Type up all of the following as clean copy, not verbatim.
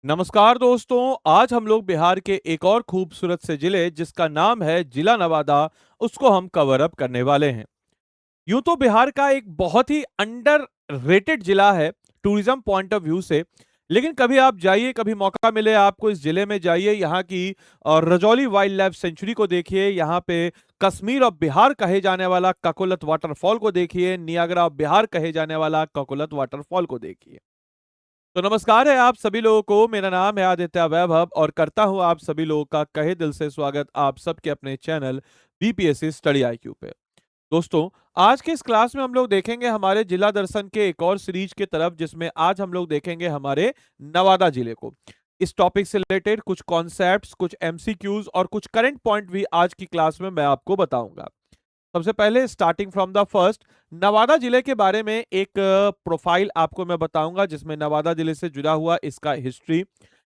नमस्कार दोस्तों। आज हम लोग बिहार के एक और खूबसूरत से जिले जिसका नाम है जिला नवादा, उसको हम कवर अप करने वाले हैं। यूं तो बिहार का एक बहुत ही अंडर रेटेड जिला है टूरिज्म पॉइंट ऑफ व्यू से। लेकिन कभी आप जाइए, कभी मौका मिले आपको इस जिले में जाइए, यहाँ की रजौली वाइल्ड लाइफ सेंचुरी को देखिए, यहाँ पे कश्मीर ऑफ बिहार कहे जाने वाला ककोलत वाटरफॉल को देखिए, नियाग्रा ऑफ बिहार कहे जाने वाला ककोलत वाटरफॉल को देखिए। तो नमस्कार है आप सभी लोगों को। मेरा नाम है आदित्य वैभव और करता हूं आप सभी लोगों का कहे दिल से स्वागत आप सबके अपने चैनल बीपीएससी स्टडी आईक्यू पे। दोस्तों, आज के इस क्लास में हम लोग देखेंगे हमारे जिला दर्शन के एक और सीरीज के तरफ, जिसमें आज हम लोग देखेंगे हमारे नवादा जिले को। इस टॉपिक से रिलेटेड कुछ कॉन्सेप्ट्स, कुछ एमसीक्यूज और कुछ करंट पॉइंट भी आज की क्लास में मैं आपको बताऊंगा। सबसे पहले starting from the first, Nawada जिले के बारे में एक प्रोफाइल आपको मैं बताऊंगा, जिसमें नवादा जिले से जुड़ा हुआ इसका हिस्ट्री,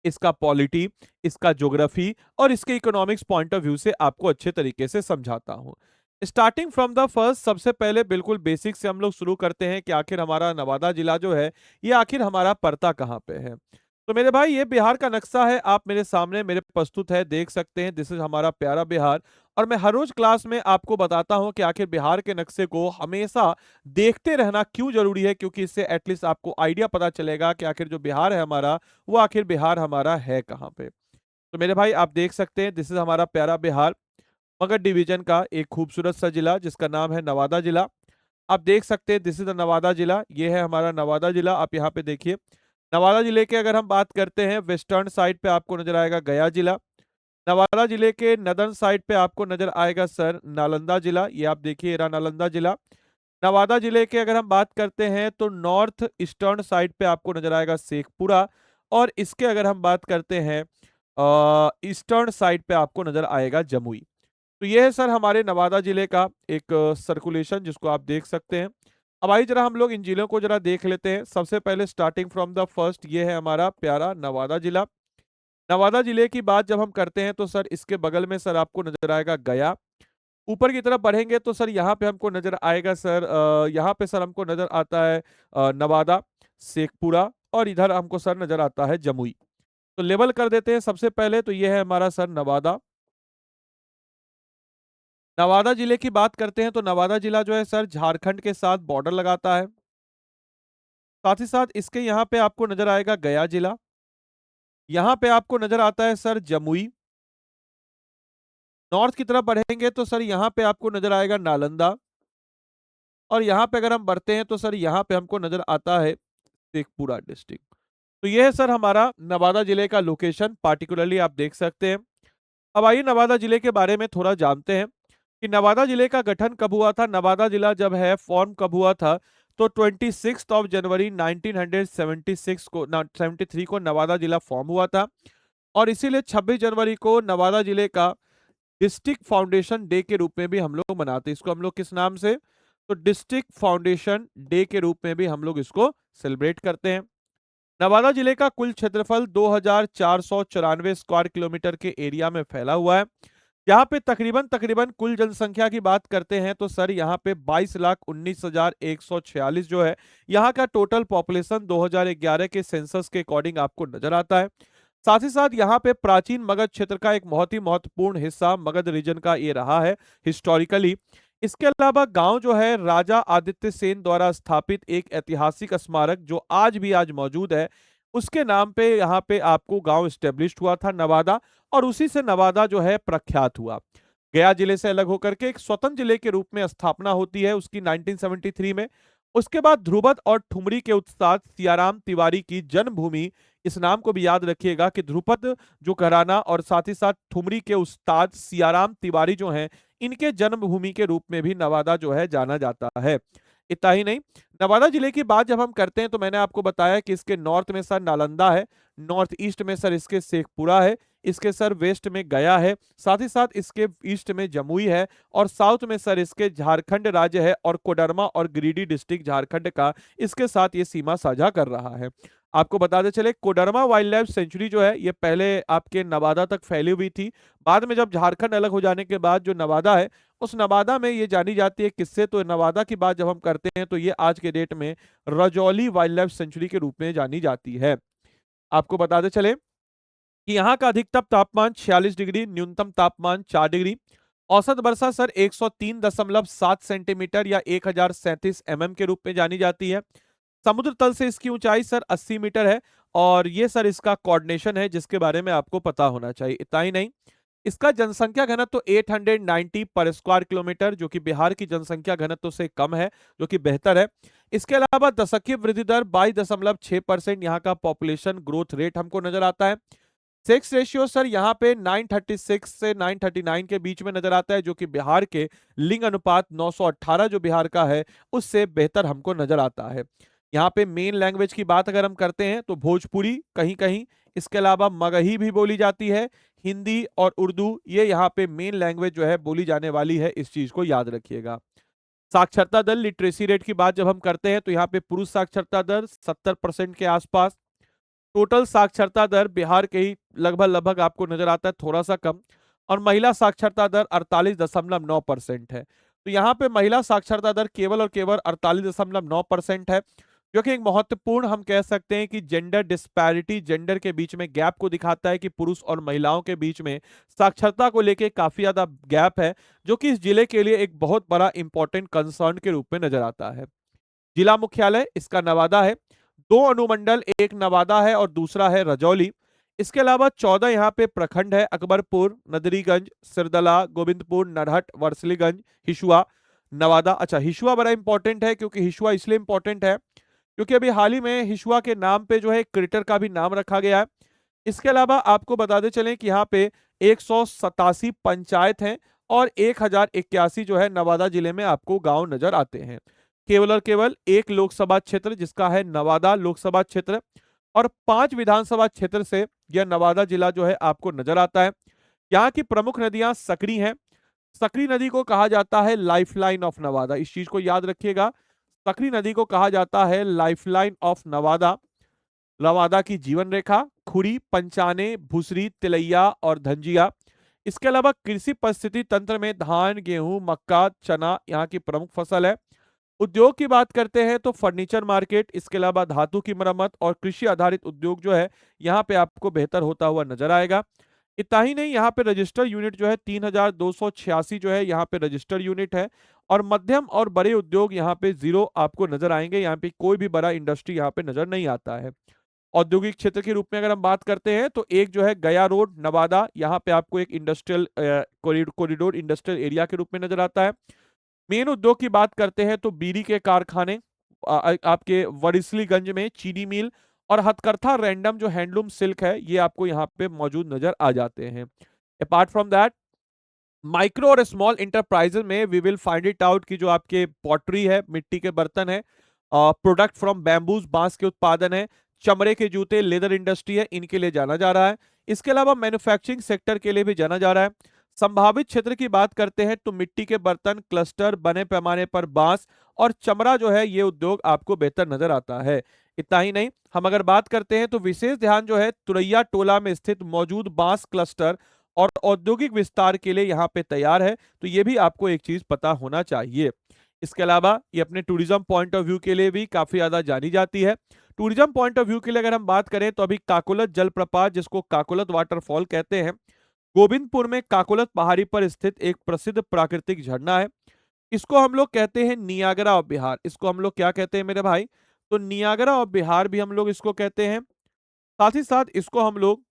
इसका पॉलिटी, इसका ज्योग्राफी और इसके इकोनॉमिक्स पॉइंट ऑफ व्यू से आपको अच्छे तरीके से समझाता हूं। स्टार्टिंग फ्रॉम द फर्स्ट, सबसे पहले बिल्कुल बेसिक से हम लोग शुरू करते हैं कि आखिर हमारा नवादा जिला जो है ये आखिर हमारा पड़ता कहाँ पे है। तो मेरे भाई, ये बिहार का नक्शा है, आप मेरे सामने मेरे प्रस्तुत है, देख सकते हैं। दिस इज हमारा प्यारा बिहार। और मैं हर रोज क्लास में आपको बताता हूं कि आखिर बिहार के नक्शे को हमेशा देखते रहना क्यों जरूरी है, क्योंकि इससे एटलीस्ट आपको आइडिया पता चलेगा कि आखिर जो बिहार है हमारा, वो आखिर बिहार हमारा है कहाँ पे। तो मेरे भाई, आप देख सकते हैं, दिस इज हमारा प्यारा बिहार, मगध डिवीजन का एक खूबसूरत सा जिला जिसका नाम है नवादा जिला। आप देख सकते हैं, दिस इज द नवादा जिला, ये है हमारा नवादा जिला। आप यहाँ पे देखिए, नवादा जिले के अगर हम बात करते हैं, वेस्टर्न साइड पे आपको नजर आएगा गया जिला। नवादा जिले के नदर्न साइड पे आपको नजर आएगा सर नालंदा जिला, ये आप देखिए रहा नालंदा जिला। नवादा जिले के अगर हम बात करते हैं तो नॉर्थ ईस्टर्न साइड पे आपको नजर आएगा शेखपुरा। और इसके अगर हम बात करते हैं ईस्टर्न साइड पे आपको नजर आएगा जमुई। तो ये है सर हमारे नवादा जिले का एक सर्कुलेशन, जिसको आप देख सकते हैं। अब आइए जरा हम लोग इन जिलों को जरा देख लेते हैं। सबसे पहले स्टार्टिंग फ्रॉम द फर्स्ट, ये है हमारा प्यारा नवादा जिला। नवादा जिले की बात जब हम करते हैं तो सर इसके बगल में सर आपको नजर आएगा गया। ऊपर की तरफ बढ़ेंगे तो सर यहाँ पे हमको नजर आएगा सर यहाँ पे सर हमको नजर आता है नवादा, शेखपुरा और इधर हमको सर नजर आता है जमुई। तो लेवल कर देते हैं। सबसे पहले तो ये है हमारा सर नवादा। नवादा जिले की बात करते हैं तो नवादा जिला जो है सर झारखंड के साथ बॉर्डर लगाता है। साथ ही साथ इसके यहाँ पे आपको नजर आएगा गया जिला। यहाँ पे आपको नजर आता है सर जमुई। नॉर्थ की तरफ बढ़ेंगे तो सर यहाँ पे आपको नजर आएगा नालंदा। और यहाँ पे अगर हम बढ़ते हैं तो सर यहाँ पे हमको नजर आता है शेखपुरा डिस्ट्रिक्ट। तो ये है सर हमारा नवादा जिले का लोकेशन, पार्टिकुलरली आप देख सकते हैं। अब आइए नवादा जिले के बारे में थोड़ा जानते हैं कि नवादा जिले का गठन कब हुआ था। नवादा जिला जब है फॉर्म कब हुआ था, तो 26 जनवरी 1976 को 73 को नवादा जिला फॉर्म हुआ था। और इसीलिए 26 जनवरी को नवादा जिले का डिस्ट्रिक्ट फाउंडेशन डे के रूप में भी हम लोग मनाते हैं। इसको हम लोग किस नाम से, तो डिस्ट्रिक्ट फाउंडेशन डे के रूप में भी हम लोग इसको सेलिब्रेट करते हैं। नवादा जिले का कुल क्षेत्रफल 2494 स्क्वायर किलोमीटर के एरिया में फैला हुआ है। यहाँ पे तकरीबन तकरीबन कुल जनसंख्या की बात करते हैं तो सर यहाँ पे 22,19,146 जो है यहाँ का टोटल पॉपुलेशन 2011 के सेंसस के अकॉर्डिंग आपको नजर आता है। साथ ही साथ यहाँ पे प्राचीन मगध क्षेत्र का एक बहुत ही महत्वपूर्ण हिस्सा मगध रीजन का ये रहा है हिस्टोरिकली। इसके अलावा गांव जो है राजा आदित्य सेन द्वारा स्थापित एक ऐतिहासिक स्मारक जो आज मौजूद है, उसके नाम पे यहाँ पे आपको गांव स्टेब्लिश हुआ था नवादा। और उसी से नवादा जो है प्रख्यात हुआ। गया जिले से अलग होकर के एक स्वतंत्र जिले के रूप में स्थापना होती है उसकी 1973 में। उसके बाद ध्रुपद और ठुमरी के उस्ताद सियाराम तिवारी की जन्मभूमि, इस नाम को भी याद रखिएगा कि ध्रुपद जो घराना और साथ ही साथ ठुमरी के उस्ताद सियाराम तिवारी जो हैं, इनके जन्मभूमि के रूप में भी नवादा जो है जाना जाता है। इतना ही नहीं, नवादा जिले की बात जब हम करते हैं तो मैंने आपको बताया कि इसके नॉर्थ में सर नालंदा है, नॉर्थ ईस्ट में सर इसके शेखपुरा है, इसके सर वेस्ट में गया है, साथ ही साथ इसके ईस्ट में जमुई है, और साउथ में सर इसके झारखंड राज्य है और कोडरमा और गिरिडीह डिस्ट्रिक्ट झारखंड का इसके साथ ये सीमा साझा कर रहा है। आपको बताते चले, कोडरमा वाइल्ड लाइफ सेंचुरी जो है ये पहले आपके नवादा तक फैली हुई थी। बाद में जब झारखंड अलग हो जाने के बाद जो नवादा है, उस नवादा में ये जानी जाती है किससे, तो नवादा की बात जब हम करते हैं तो ये आज के डेट में रजौली वाइल्ड लाइफ सेंचुरी के रूप में जानी जाती है। आपको बताते चले कि यहाँ का अधिकतम तापमान 46 डिग्री, न्यूनतम तापमान 4 डिग्री। औसत वर्षा सर 103.7 सेंटीमीटर या 1037 के रूप में जानी जाती है। समुद्र तल से इसकी ऊंचाई सर 80 मीटर है। और ये सर इसका कोऑर्डिनेशन है जिसके बारे में आपको पता होना चाहिए। इतना ही नहीं, इसका जनसंख्या घनत्व तो 890 पर स्क्वायर किलोमीटर, जो कि बिहार की जनसंख्या घनत्व से कम है, जो कि बेहतर है। इसके अलावा दशकीय वृद्धि दर 22.6% यहाँ का पॉपुलेशन ग्रोथ रेट हमको नजर आता है। सेक्स रेशियो सर यहाँ पे 936 से 939 के बीच में नजर आता है, जो कि बिहार के लिंग अनुपात 918 जो बिहार का है उससे बेहतर हमको नजर आता है। यहाँ पे मेन लैंग्वेज की बात अगर हम करते हैं तो भोजपुरी कहीं कहीं, इसके अलावा मगही भी बोली जाती है, हिंदी और उर्दू, ये यहाँ पे मेन लैंग्वेज जो है बोली जाने वाली है, इस चीज को याद रखिएगा। साक्षरता दर लिटरेसी रेट की बात जब हम करते हैं तो यहाँ पे पुरुष साक्षरता दर 70% के आसपास। टोटल साक्षरता दर बिहार के ही लगभग लगभग आपको नजर आता है, थोड़ा सा कम। और महिला साक्षरता दर 48.9% है। तो यहाँ पे महिला साक्षरता दर केवल और केवल 48.9% है, जो कि एक महत्वपूर्ण हम कह सकते हैं कि जेंडर डिस्पैरिटी, जेंडर के बीच में गैप को दिखाता है कि पुरुष और महिलाओं के बीच में साक्षरता को लेके काफी ज्यादा गैप है, जो कि इस जिले के लिए एक बहुत बड़ा इंपॉर्टेंट कंसर्न के रूप में नजर आता है। जिला मुख्यालय इसका नवादा है। दो अनुमंडल, एक नवादा है और दूसरा है रजौली। इसके अलावा 14 यहाँ पे प्रखंड है, अकबरपुर, नदरीगंज, सिरदला, गोविंदपुर, नरहट, वर्सलीगंज, हिशुआ, नवादा। अच्छा, हिशुआ बड़ा इंपॉर्टेंट है, क्योंकि हिशुआ इसलिए इंपॉर्टेंट है क्योंकि अभी हाल ही में हिशुआ के नाम पे जो है क्रिएटर का भी नाम रखा गया है। इसके अलावा आपको बताते चलें कि यहाँ पे 187 पंचायत हैं और 1081 जो है नवादा जिले में आपको गांव नजर आते हैं। केवल और केवल एक लोकसभा क्षेत्र जिसका है नवादा लोकसभा क्षेत्र, और 5 विधानसभा क्षेत्र से यह नवादा जिला जो है आपको नजर आता है। यहाँ की प्रमुख नदियां सकरी हैं। सकरी नदी को कहा जाता है लाइफलाइन ऑफ नवादा, इस चीज को याद रखिएगा। सकरी नदी को कहा जाता है लाइफलाइन ऑफ नवादा। नवादा की जीवन रेखा खुरी, पंचाने, भूसरी, तिलैया और धंजिया। इसके अलावा कृषि परिस्थिति तंत्र में धान, गेहूं, मक्का, चना यहाँ की प्रमुख फसल है। उद्योग की बात करते हैं तो फर्नीचर मार्केट, इसके अलावा धातु की मरम्मत और कृषि आधारित उद्योग जो है यहाँ पे आपको बेहतर होता हुआ नजर आएगा। इतना ही नहीं, यहाँ पे रजिस्टर यूनिट जो है 3286 जो है यहाँ पे रजिस्टर यूनिट है। और मध्यम और बड़े उद्योग यहाँ पे जीरो आपको नजर आएंगे, यहाँ पे कोई भी बड़ा इंडस्ट्री यहाँ पे नजर नहीं आता है। औद्योगिक क्षेत्र के रूप में अगर हम बात करते हैं तो एक जो है गया रोड नवादा, यहाँ पे आपको एक इंडस्ट्रियल कॉरिडोर इंडस्ट्रियल एरिया के रूप में नजर आता है। मेन उद्योग की बात करते हैं तो बीड़ी के कारखाने, आपके वरिसलीगंज में चीनी मिल और हथकरघा रैंडम जो हैंडलूम सिल्क है ये आपको यहाँ पे मौजूद नजर आ जाते हैं। अपार्ट फ्रॉम दैट, माइक्रो और स्मॉल इंटरप्राइजेज में we will find it out कि जो आपके पॉटरी है, मिट्टी के बर्तन है, प्रोडक्ट फ्रॉम बैम्बूज, बांस के उत्पादन है, चमड़े के जूते, लेदर इंडस्ट्री है, इनके लिए जाना जा रहा है। इसके अलावा मैन्युफैक्चरिंग सेक्टर के लिए भी जाना जा रहा है। संभावित क्षेत्र की बात करते हैं तो मिट्टी के बर्तन, क्लस्टर, बने पैमाने पर बांस और चमड़ा जो है ये उद्योग आपको बेहतर नजर आता है। इतना ही नहीं, हम अगर बात करते हैं तो विशेष ध्यान जो है तुरैया टोला में स्थित मौजूद बांस क्लस्टर और औद्योगिक विस्तार के लिए यहाँ पे तैयार है। तो ये भी आपको एक चीज पता होना चाहिए। इसके अलावा ये अपने टूरिज्म पॉइंट ऑफ व्यू के लिए भी काफी ज्यादा जानी जाती है। टूरिज्म पॉइंट ऑफ व्यू के लिए अगर हम बात करें तो अभी काकोलत जलप्रपात, जिसको काकोलत वाटरफॉल कहते हैं, गोविंदपुर में काकोलत पहाड़ी पर स्थित एक प्रसिद्ध प्राकृतिक झरना है। इसको हम लोग कहते हैं नियाग्रा ऑफ बिहार। इसको हम लोग क्या कहते हैं मेरे भाई? तो नियाग्रा ऑफ बिहार भी हम लोग इसको कहते हैं। साथ ही साथ इसको हम लोग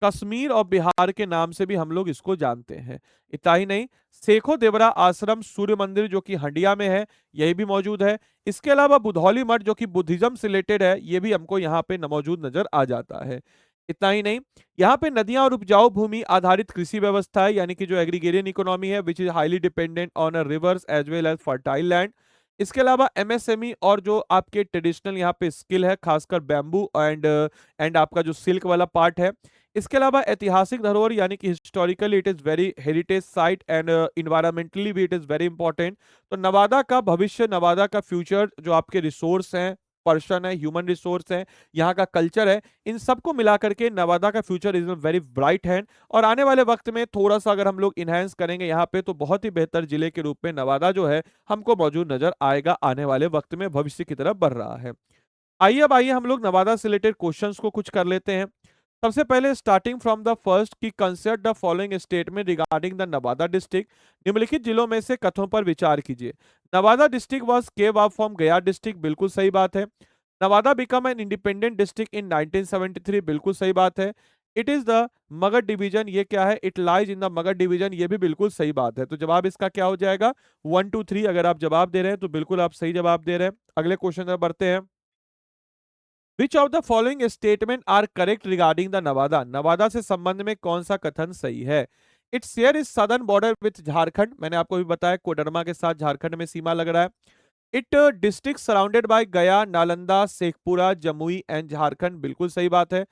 कश्मीर और बिहार के नाम से भी हम लोग इसको जानते हैं। इतना ही नहीं, सेखो देवरा आश्रम सूर्य मंदिर जो कि हंडिया में है, यही भी मौजूद है। इसके अलावा बुधौली मठ जो कि बुद्धिज्म से रिलेटेड है, ये भी हमको यहाँ पे मौजूद नजर आ जाता है। इतना ही नहीं, यहाँ पे नदियां और उपजाऊ भूमि आधारित कृषि व्यवस्था है, यानी कि जो एग्रीगेरियन इकोनॉमी है which is highly dependent on a rivers as well as fertile land. इसके अलावा एमएसएमई और जो आपके ट्रेडिशनल यहाँ पे स्किल है, खासकर बैम्बू एंड आपका जो सिल्क वाला पार्ट है। इसके अलावा ऐतिहासिक धरोहर, यानी कि historically it is very heritage site and environmentally भी इट इज वेरी इंपॉर्टेंट। तो नवादा का भविष्य, नवादा का फ्यूचर, जो आपके रिसोर्स हैं, पर्सन है, ह्यूमन रिसोर्स है, यहाँ का कल्चर है, इन सबको मिला करके नवादा का future is very bright hand. और आने वाले वक्त में थोड़ा सा अगर हम लोग इनहेंस करेंगे यहाँ पे तो बहुत ही बेहतर जिले के रूप में नवादा जो है हमको मौजूद नजर आएगा, आने वाले वक्त में भविष्य की तरफ बढ़ रहा है। आइए हम लोग नवादा से रिलेटेड क्वेश्चंस को कुछ कर लेते हैं। सबसे पहले स्टार्टिंग फ्रॉम द फर्स्ट की consider the following statement regarding the Nawada district. निम्नलिखित जिलों में से कथनों पर विचार कीजिए। Nawada district was cave of from गया डिस्ट्रिक्ट, बिल्कुल सही बात है। Nawada become an independent district in 1973, बिल्कुल सही बात है। It is the Magadh division, ये क्या है, it lies in the Magadh division, ये भी बिल्कुल सही बात है। तो जवाब इसका क्या हो जाएगा, 1 2 3। अगर आप जवाब दे रहे हैं तो बिल्कुल आप सही जवाब दे रहे हैं। अगले क्वेश्चन में बढ़ते हैं। Which of the following statement are correct regarding the Nawada. Nawada से संबंध में कौन सा कथन सही है। Its share is southern border with Jharkhand, मैंने आपको भी बताया कोडरमा के साथ झारखंड में सीमा लग रहा है। It district surrounded by Gaya, Nalanda, Sheikhpura, Jamui and Jharkhand, बिल्कुल सही बात है।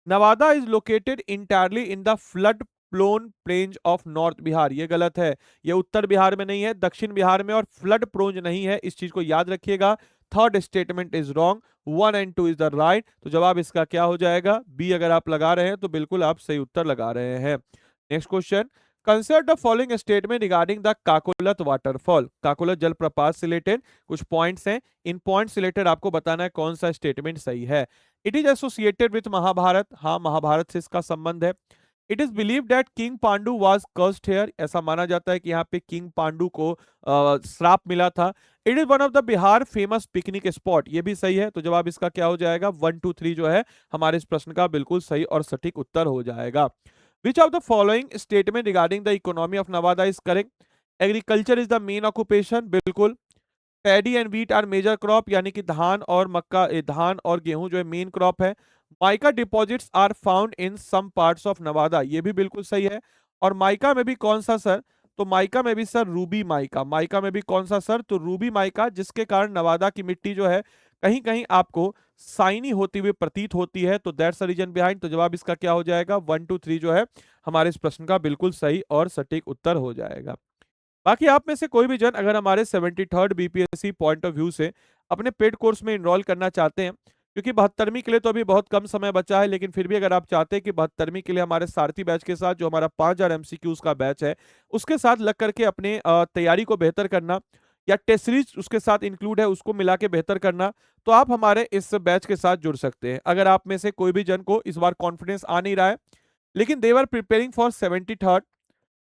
Nawada is located entirely in the flood plain plains of north Bihar, ये गलत है। ये उत्तर बिहार में नहीं है, दक्षिण बिहार में, और फ्लड प्रोन नहीं है, इस चीज को याद रखिएगा। Third statement is wrong, 1 and 2 is the right. तो जवाब इसका क्या हो जाएगा, बी। अगर आप लगा रहे हैं तो बिल्कुल आप सही उत्तर लगा रहे हैं। Next question, consider the following statement regarding the Kakolat waterfall. Kakolat जलप्रपात से रिलेटेड कुछ पॉइंट्स हैं, इन पॉइंट्स से रिलेटेड आपको बताना है कौन सा स्टेटमेंट सही है। It is associated with Mahabharat, हाँ महाभारत से इसका संबंध है। It is believe that king Pandu was cursed here, ऐसा माना जाता है कि यहाँ पे किंग पांडु को श्राप मिला था। It is one of the Bihar famous picnic spot, ये भी सही है। तो जवाब इसका क्या हो जाएगा, 1 2 3 जो है हमारे इस प्रश्न का बिल्कुल सही और सटीक उत्तर हो जाएगा। Which of the following statement regarding the economy of Nawada is correct. Agriculture is the main occupation, बिल्कुल। Paddy and wheat are major crop, यानी कि धान और मक्का, धान और गेहूं जो है मेन क्रॉप है। Mica deposits are found in some parts of Nawada, ये भी बिल्कुल सही है। और माइका में भी कौन सा सर, तो माइका में भी सर रूबी माइका। माइका में भी कौन सा सर, तो रूबी माइका, जिसके कारण नवादा की मिट्टी जो है कहीं कहीं आपको साइनी होती हुई प्रतीत होती है। तो दैट्स द रीजन बिहाइंड। तो जवाब इसका क्या हो जाएगा, 1 2 3 जो है हमारे इस प्रश्न का बिल्कुल सही और सटीक उत्तर हो जाएगा। बाकी आप में से कोई भी जन अगर हमारे 73rd BPSC point of view से अपने पेड कोर्स में इनरोल करना चाहते हैं, क्योंकि 72वीं के लिए तो अभी बहुत कम समय बचा है, लेकिन फिर भी अगर आप चाहते हैं कि 72वीं के लिए हमारे सारथी बैच के साथ जो हमारा 5000 एमसीक्यूज का बैच है उसके साथ लग करके अपने तैयारी को बेहतर करना, या टेस्ट सीरीज उसके साथ इंक्लूड है उसको मिला के बेहतर करना, तो आप हमारे इस बैच के साथ जुड़ सकते हैं। अगर आप में से कोई भी जन को इस बार कॉन्फिडेंस आ नहीं रहा है, लेकिन देवर प्रिपेयरिंग फॉर 73rd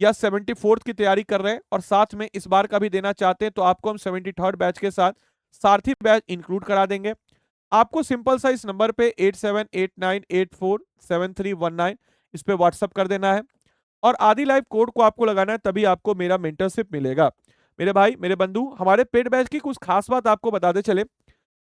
या 74th की तैयारी कर रहे हैं और साथ में इस बार का भी देना चाहते हैं, तो आपको हम 73rd बैच के साथ सारथी बैच इंक्लूड करा देंगे। आपको सिंपल सा इस नंबर पे 8789847319 इस पे व्हाट्सअप कर देना है, और आदि लाइव कोड को आपको लगाना है, तभी आपको मेरा मेंटरशिप मिलेगा। मेरे भाई मेरे बंधु, हमारे पेड बैच की कुछ खास बात आपको बताते चले।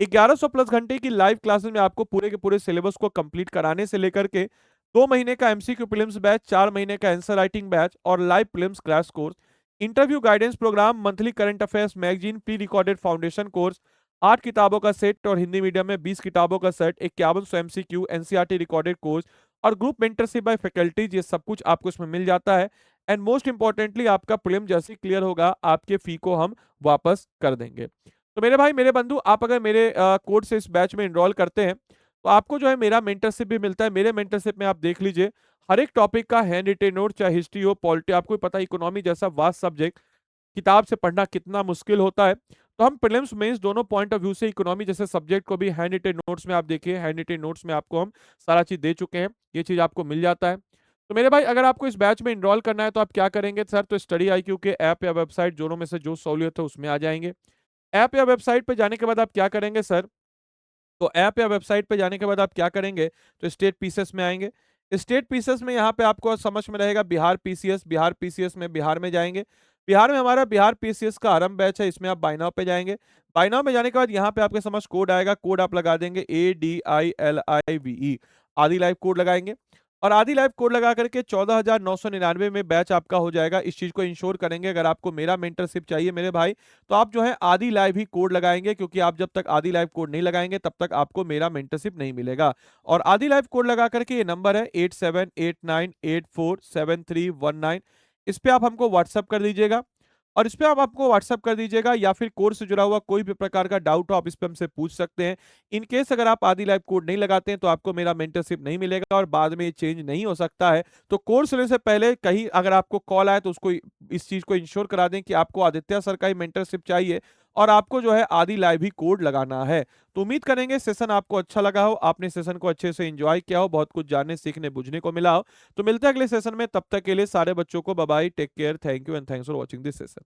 1100 प्लस घंटे की लाइव क्लासेस में आपको पूरे के पूरे सिलेबस को कंप्लीट कराने से लेकर के 2 महीने का एमसीक्यू प्रीलिम्स बैच, 4 महीने का आंसर राइटिंग बैच और live prelims crash course, interview guidance programme, monthly current affairs magazine, pre recorded foundation course, 8 किताबों का सेट और हिंदी मीडियम में 20 किताबों का set, 5100 MCQ, NCERT recorded course और ग्रुप मेंटरशिप बाय फैकल्टीज, ये सब कुछ आपको इसमें मिल जाता है। एंड मोस्ट इंपॉर्टेंटली आपका प्रीलिम जैसे क्लियर होगा आपके फी को हम वापस कर देंगे। तो मेरे भाई मेरे बंधु, आप अगर मेरे कोड से इस बैच में इनरोल करते हैं तो आपको जो है मेरा मेंटरशिप भी मिलता है। मेरे मेंटरशिप में आप देख लीजिए हर एक टॉपिक का हैंड रिटेन नोट, चाहे हिस्ट्री हो, पॉलिटी, आपको भी पता है इकोनॉमी जैसा वास्ट सब्जेक्ट किताब से पढ़ना कितना मुश्किल होता है, तो हम प्रीलिम्स मेंस दोनों पॉइंट ऑफ व्यू से इकोनॉमी जैसे सब्जेक्ट को भी हैंड रिटेन नोट्स में आप देखिए, हैंड रिटेन नोट्स में आपको हम सारा चीज दे चुके हैं, ये चीज आपको मिल जाता है। तो मेरे भाई अगर आपको इस बैच में इनरोल करना है तो आप क्या करेंगे सर, तो स्टडी आईक्यू के ऐप या वेबसाइट दोनों में से जो सहूलियत है उसमें आ जाएंगे। ऐप या वेबसाइट पे जाने के बाद आप क्या करेंगे सर, तो ऐप या वेबसाइट पे जाने के बाद आप क्या करेंगे, तो स्टेट पीसीएस में आएंगे। स्टेट पीसीएस में यहाँ पे आपको समझ में रहेगा बिहार पीसीएस, बिहार पीसीएस में बिहार में जाएंगे। बिहार में हमारा बिहार पीसीएस का आरंभ बैच है, इसमें आप बाय नाउ पे जाएंगे। बाय नाउ में जाने के बाद यहाँ पे आपके समझ कोड आएगा, कोड आप लगा देंगे ADILIVE, आदि लाइव कोड लगाएंगे। और आदि लाइव कोड लगा करके 14,999 में बैच आपका हो जाएगा। इस चीज को इंश्योर करेंगे, अगर आपको मेरा मेंटरशिप चाहिए मेरे भाई, तो आप जो है आदि लाइव ही कोड लगाएंगे, क्योंकि आप जब तक आदि लाइव कोड नहीं लगाएंगे तब तक आपको मेरा मेंटरशिप नहीं मिलेगा। और आदि लाइव कोड लगा करके ये नंबर है 8789847319, इस पे आप हमको व्हाट्सअप कर दीजिएगा। और इस पे आप आपको व्हाट्सअप कर दीजिएगा, या फिर कोर्स से जुड़ा हुआ कोई भी प्रकार का डाउट हो आप इस पे हमसे पूछ सकते हैं। इन केस अगर आप आदि लाइव कोड नहीं लगाते हैं तो आपको मेरा मेंटरशिप नहीं मिलेगा और बाद में ये चेंज नहीं हो सकता है। तो कोर्स लेने से पहले कहीं अगर आपको कॉल आए तो उसको इस चीज को इंश्योर करा दें कि आपको आदित्य सर का ही मेंटरशिप चाहिए, और आपको जो है आदि लाइव ही कोड लगाना है। तो उम्मीद करेंगे सेशन आपको अच्छा लगा हो, आपने सेशन को अच्छे से एंजॉय किया हो, बहुत कुछ जानने सीखने बुझने को मिला हो। तो मिलते हैं अगले सेशन में, तब तक के लिए सारे बच्चों को bye bye, take care, thank you and thanks for watching this session.